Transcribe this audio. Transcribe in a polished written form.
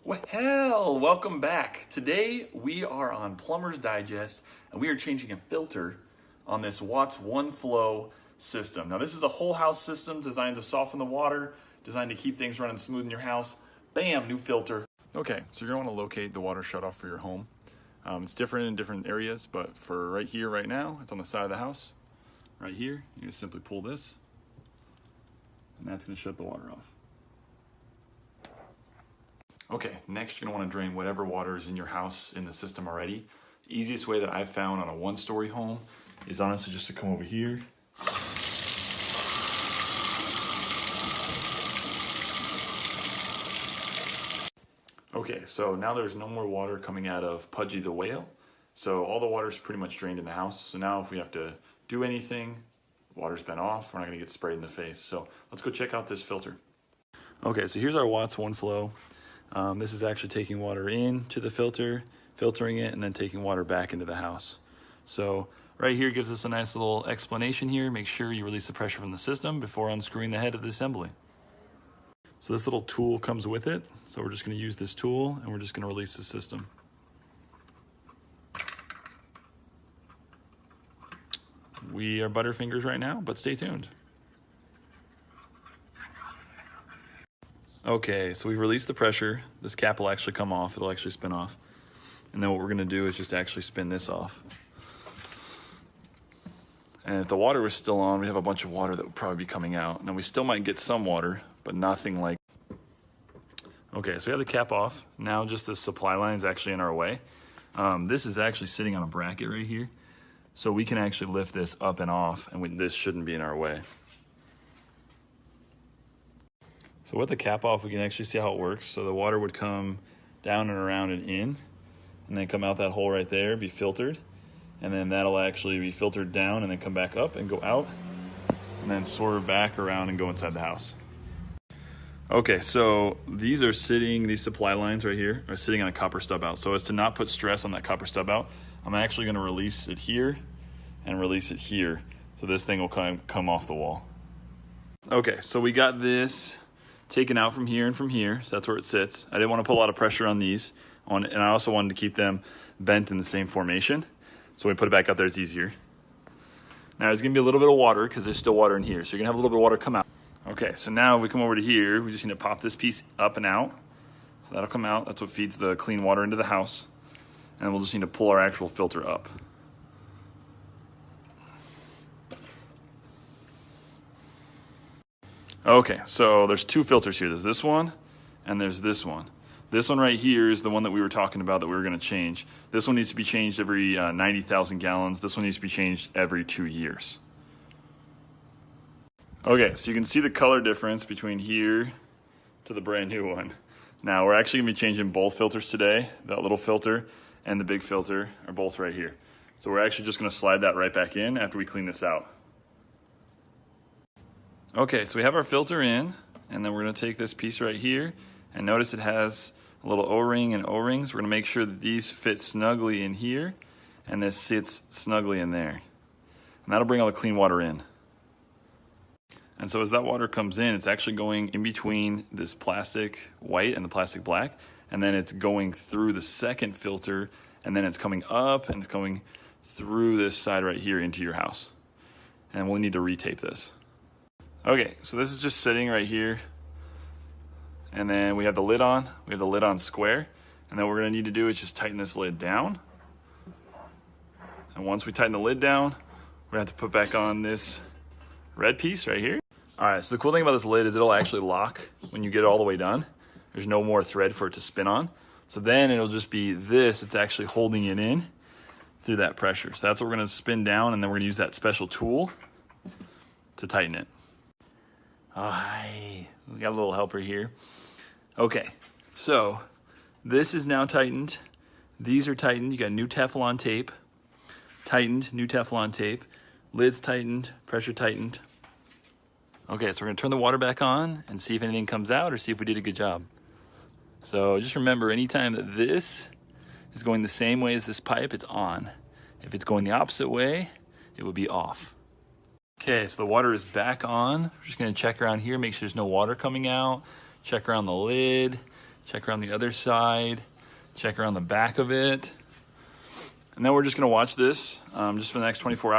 Well, welcome back. Today we are on Plumber's Digest and we are changing a filter on this Watts OneFlow system. Now this is a whole house system designed to soften the water, designed to keep things running smooth in your house. Bam, new filter. Okay, so you're gonna wanna locate the water shutoff for your home. It's different in different areas, but for right here, right now, it's on the side of the house. Right here, you just simply pull this and that's gonna shut the water off. Okay, next you're gonna wanna drain whatever water is in your house in the system already. The easiest way that I've found on a one-story home is honestly just to come over here. Okay, so now there's no more water coming out of Pudgy the whale. So all the water's pretty much drained in the house. So now if we have to do anything, water's been off, we're not gonna get sprayed in the face. So let's go check out this filter. Okay, so here's our Watts OneFlow. This is actually taking water into the filter, filtering it, and then taking water back into the house. So right here gives us a nice little explanation here. Make sure you release the pressure from the system before unscrewing the head of the assembly. So this little tool comes with it. So we're just going to use this tool and we're just going to release the system. We are butterfingers right now, but stay tuned. Okay, so we've released the pressure. This cap will actually come off. It'll actually spin off. And then what we're gonna do is just actually spin this off. And if the water was still on, we have a bunch of water that would probably be coming out. Now we still might get some water, but nothing like. Okay, so we have the cap off. Now just the supply line is actually in our way. This is actually sitting on a bracket right here. So we can actually lift this up and off, and this shouldn't be in our way. So with the cap off, we can actually see how it works. So the water would come down and around and in, and then come out that hole right there, be filtered. And then that'll actually be filtered down and then come back up and go out, and then swerve back around and go inside the house. Okay, so these supply lines right here are sitting on a copper stub out. So as to not put stress on that copper stub out, I'm actually gonna release it here and release it here. So this thing will come off the wall. Okay, so we got this taken out from here and from here, so that's where it sits. I didn't want to put a lot of pressure on these, and I also wanted to keep them bent in the same formation. So when we put it back out there, it's easier. Now there's gonna be a little bit of water because there's still water in here, so you're gonna have a little bit of water come out. Okay, so now if we come over to here, we just need to pop this piece up and out. So that'll come out, that's what feeds the clean water into the house. And we'll just need to pull our actual filter up. Okay, so there's two filters here. There's this one and there's this one. This one right here is the one that we were talking about that we were gonna change. This one needs to be changed every 90,000 gallons. This one needs to be changed every 2 years. Okay, so you can see the color difference between here to the brand new one. Now we're actually gonna be changing both filters today. That little filter and the big filter are both right here. So we're actually just gonna slide that right back in after we clean this out. Okay, so we have our filter in, and then we're gonna take this piece right here, and notice it has a little O-ring and O-rings. We're gonna make sure that these fit snugly in here, and this sits snugly in there. And that'll bring all the clean water in. And so as that water comes in, it's actually going in between this plastic white and the plastic black, and then it's going through the second filter, and then it's coming up, and it's coming through this side right here into your house. And we'll need to retape this. Okay, so this is just sitting right here, and then we have the lid on. We have the lid on square, and then what we're gonna need to do is just tighten this lid down. And once we tighten the lid down, we're gonna have to put back on this red piece right here. All right, so the cool thing about this lid is it'll actually lock when you get it all the way done. There's no more thread for it to spin on. So then it'll just be this, it's actually holding it in through that pressure. So that's what we're gonna spin down, and then we're gonna use that special tool to tighten it. Hi, we got a little helper here. Okay, so this is now tightened. These are tightened. You got new Teflon tape, tightened, new Teflon tape, lids tightened, pressure tightened. Okay, so we're gonna turn the water back on and see if anything comes out or see if we did a good job. So just remember, anytime that this is going the same way as this pipe, it's on. If it's going the opposite way, it would be off. Okay, so the water is back on. We're just gonna check around here, make sure there's no water coming out. Check around the lid. check around the other side, check around the back of it. And then we're just gonna watch this just for the next 24 hours.